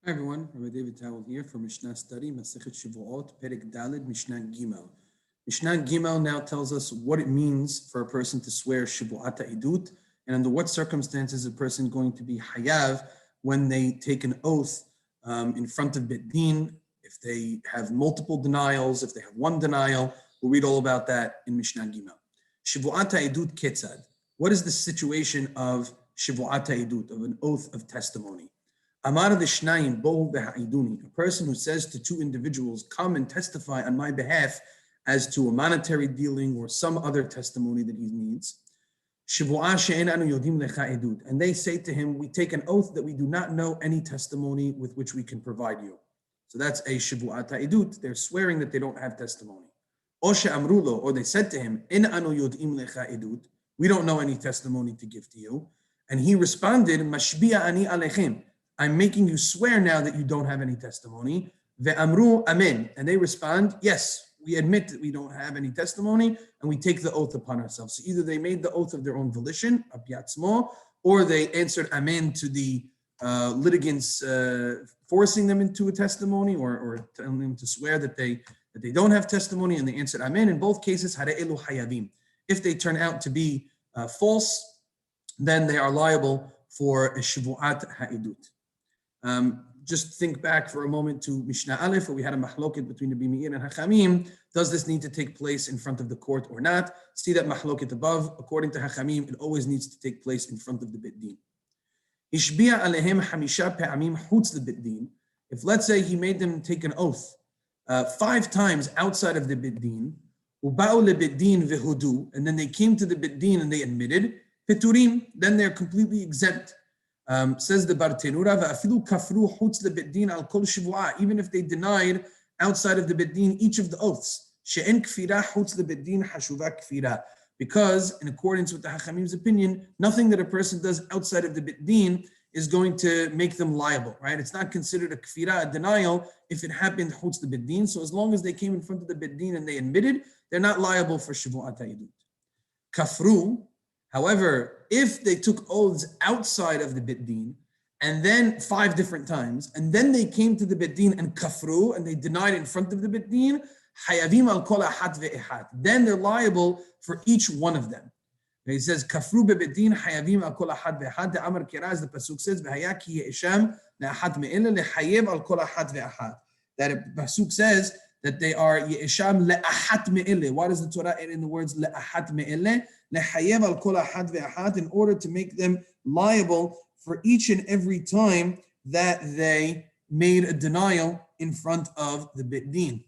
Hi everyone, Rabbi David Tawil here for Mishna Study, Masechet Shevuot, Perek Daled, Mishnah Gimel. Mishnah Gimel now tells us what it means for a person to swear Shevuat Ha'idut, and under what circumstances a person is going to be Hayav when they take an oath in front of Bet Din, if they have multiple denials, if they have one denial. We'll read all about that in Mishnah Gimel. Shevuat Ha'idut Ketzad. What is the situation of Shevuat Ha'idut, of an oath of testimony? Amar v'shnayim bo v'ha'iduni, a person who says to two individuals, come and testify on my behalf as to a monetary dealing or some other testimony that he needs. Shevuah she'en anu yodim lecha edut, and they say to him, we take an oath that we do not know any testimony with which we can provide you. So that's a shevuat ha'idut. They're swearing that they don't have testimony. O she'amru lo, or they said to him, en anu yodim lecha edut, we don't know any testimony to give to you. And he responded, mashbi'a ani alechem, I'm making you swear now that you don't have any testimony. Ve'amru amen. And they respond, yes, we admit that we don't have any testimony and we take the oath upon ourselves. So either they made the oath of their own volition, apiatzmo, or they answered amen to the litigants forcing them into a testimony or telling them to swear that they don't have testimony, and they answered amen. In both cases, hare'elu hayavim. If they turn out to be false, then they are liable for a shevuat ha'idut. Just think back for a moment to Mishnah Aleph, where we had a mahloket between Rabbi Meir and Hachamim. Does this need to take place in front of the court or not? See that mahloket above. According to Hachamim, it always needs to take place in front of the Bet Din. Ishbi'a alehem hamisha pe'amim chutz lebet din. If, let's say, he made them take an oath 5 times outside of the Bet Din, uba'u lebet din vehudu, and then they came to the Bet Din and they admitted, peturim, then they're completely exempt. Says the Bartenura, va'afilu kafru chutz lebet din al kol shevuah, even if they denied outside of the Bet Din each of the oaths. She'en kfira chutz lebet din hashuva kfira. Because, in accordance with the Hachamim's opinion, nothing that a person does outside of the Bet Din is going to make them liable, right? It's not considered a kfira, a denial, if it happened chutz lebet din. So as long as they came in front of the Bet Din and they admitted, they're not liable for shevuat ha'idut. Kafru. However, if they took oaths outside of the Bet Din, and then 5 different times, and then they came to the Bet Din and kafru, and they denied in front of the Bet Din, hayavim al kol ahat ve'ehat. Then they're liable for each one of them. And he says, kafru be'bet din hayavim al kol ahat ve'ehat. The Amar Kiraz, the pasuk says, v'haya ki ye'esham le'ahat me'ele le'hayev al kol ahat ve'ehat. That pasuk says that they are ye'esham le'ahat me'ele. Why does the Torah add in the words le'ahat me'ele? Le'hayev al kol ahat ve'ahat, in order to make them liable for each and every time that they made a denial in front of the Bet Din.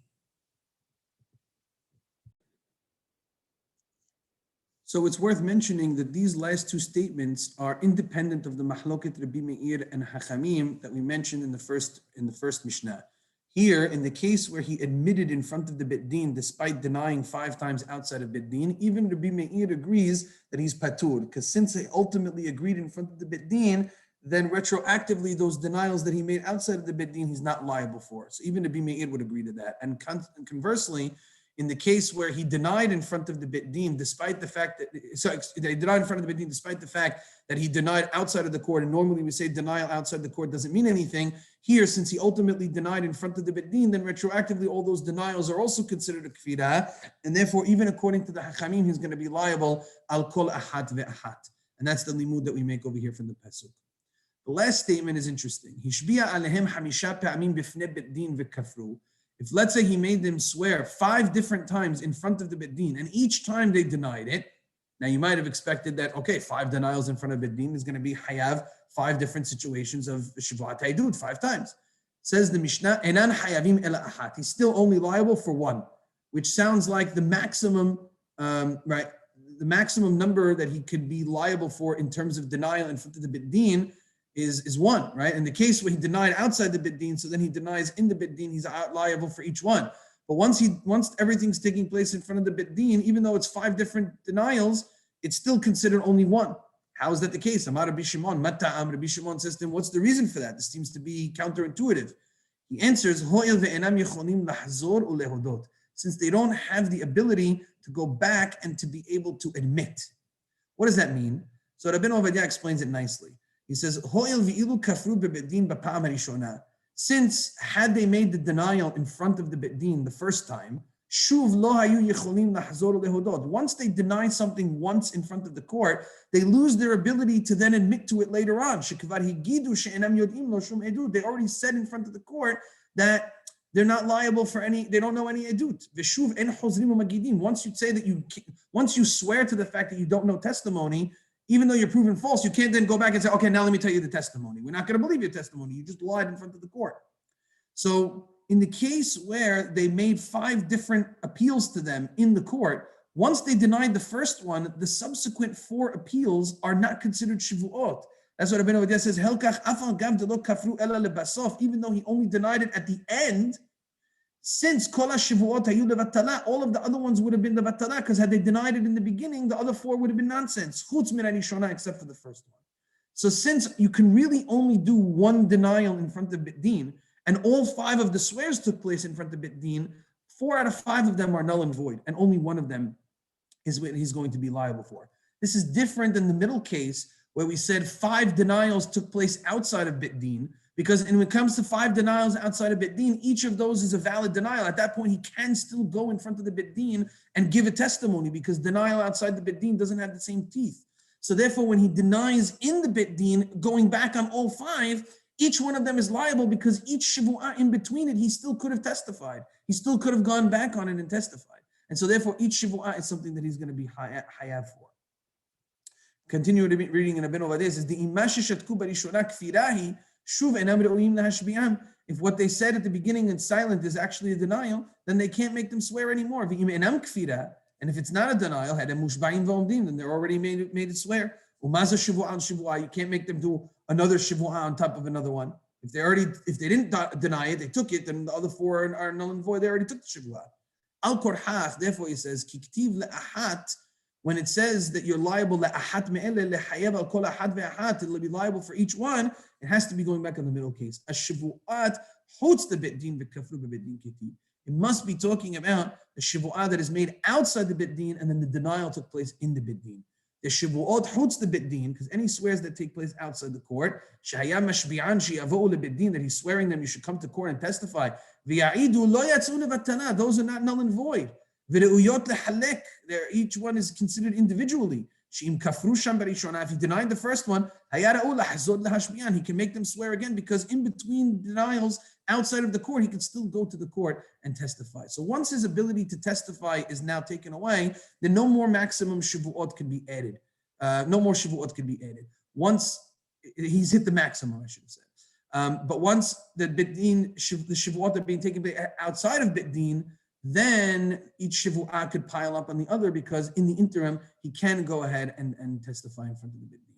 So it's worth mentioning that these last 2 statements are independent of the mahloket Rabbi Meir and Hachamim that we mentioned in the first Mishnah. Here, in the case where he admitted in front of the Bet Din despite denying 5 times outside of Bet Din, even Rabbi Meir agrees that he's patur, because since he ultimately agreed in front of the Bet Din, then retroactively those denials that he made outside of the Bet Din, he's not liable for. So even Rabbi Meir would agree to that. And conversely, in the case where he denied in front of the Bet Din, despite the fact that, he denied in front of the Bet Din despite the fact that he denied outside of the court, and normally we say denial outside the court doesn't mean anything. Here, since he ultimately denied in front of the Bet Din, then retroactively all those denials are also considered a kfira, and therefore even according to the Hachamim, he's going to be liable al kol ahat ve'ahat. And that's the limud that we make over here from the pasuk. The last statement is interesting. Hishbi'a alehem hamisha pe'amim bifnei Bet Din ve'kafru. If, let's say, he made them swear 5 different times in front of the Bet Din, and each time they denied it, now you might have expected that, okay, 5 denials in front of Bet Din is going to be hayav 5 different situations of shevuat ha'idut 5 times. Says the Mishnah, enan hayavim ela ahat. He's still only liable for 1, which sounds like the maximum, right? The maximum number that he could be liable for in terms of denial in front of the Bet Din is 1, right? In the case where he denied outside the Bet Din, so then he denies in the Bet Din, he's liable for each one. But once everything's taking place in front of the Bet Din, even though it's 5 different denials, it's still considered only 1. How is that the case? Amar Rabbi Shimon, Mata'am. Rabbi Shimon says to him, what's the reason for that? This seems to be counterintuitive. He answers, Ho'il ve'enam yecholim lahazor ulehodot. Since they don't have the ability to go back and to be able to admit. What does that mean? So Rabbeinu Ovadia explains it nicely. He says, since had they made the denial in front of the Beit Din the first time, Shuv lo hayu yecholim lahzor lehodot. Once they deny something once in front of the court, they lose their ability to then admit to it later on. Shekvar higidu she'enam yodim lo shum edut. They already said in front of the court that they're not liable for any, they don't know any edut. Veshuv en chozrim u'magidim. Once you say that once you swear to the fact that you don't know testimony, even though you're proven false, you can't then go back and say, okay, now let me tell you the testimony. We're not going to believe your testimony. You just lied in front of the court. So in the case where they made 5 different appeals to them in the court, once they denied the first one, the subsequent 4 appeals are not considered Shevuot. That's what Rabbi David says, Helkach afal gav de lo kafru ela lebasof, even though he only denied it at the end, since kol ha-Shevuot hayu levatala, all of the other ones would have been levatala, because had they denied it in the beginning, the other 4 would have been nonsense, chutz min harishona, except for the first one. So since you can really only do one denial in front of Beit Din, and all 5 of the swears took place in front of Beit Din, 4 out of 5 of them are null and void, and only one of them is what he's going to be liable for. This is different than the middle case, where we said 5 denials took place outside of Beit Din, because when it comes to 5 denials outside of Beit Din, each of those is a valid denial. At that point, he can still go in front of the Beit Din and give a testimony, because denial outside the Beit Din doesn't have the same teeth. So therefore, when he denies in the Beit Din, going back on all 5, each one of them is liable, because each Shevuah in between it, he still could have testified. He still could have gone back on it and testified. And so therefore, each Shevuah is something that he's going to be hayav for. Continue reading in Abin Ovadeh, says, if what they said at the beginning and silent is actually a denial, then they can't make them swear anymore. And if it's not a denial, then they're already made it swear. You can't make them do another Shevuah on top of another one. If they didn't deny it, they took it, then the other 4 are null and void. They already took the Shevuah. Al korhaf, therefore he says, kiktiv le'ahat, when it says that you're liable le'ahat me'ele le'hayev al kol ahat ve'ahat, it'll be liable for each one, it has to be going back on the middle case. Ash-Shevuat holds the Beit Din v'kafru b'Beit Din kitiv. It must be talking about the Shevuah that is made outside the Beit Din, and then the denial took place in the Beit Din. The Shevuot holds the Beit Din, because any swears that take place outside the court, shehaya mashbi'an she'yavo'u leBeit Din, that he's swearing them, you should come to court and testify. V'ya'idu lo yatzu levatana, those are not null and void. V're'uyot lehalek, each one is considered individually. She'im kafru sham barishona, if he denied the first one, hayara'u lahazod lahashbi'an, he can make them swear again, because in between denials outside of the court, he can still go to the court and testify. So once his ability to testify is now taken away, then no more maximum Shevuot can be added. No more Shevuot can be added. Once he's hit the maximum, I should say. But once the Beit Din, the Shevuot are being taken outside of Beit Din, then each Shevuah could pile up on the other, because in the interim, he can go ahead and testify in front of the Beit Din.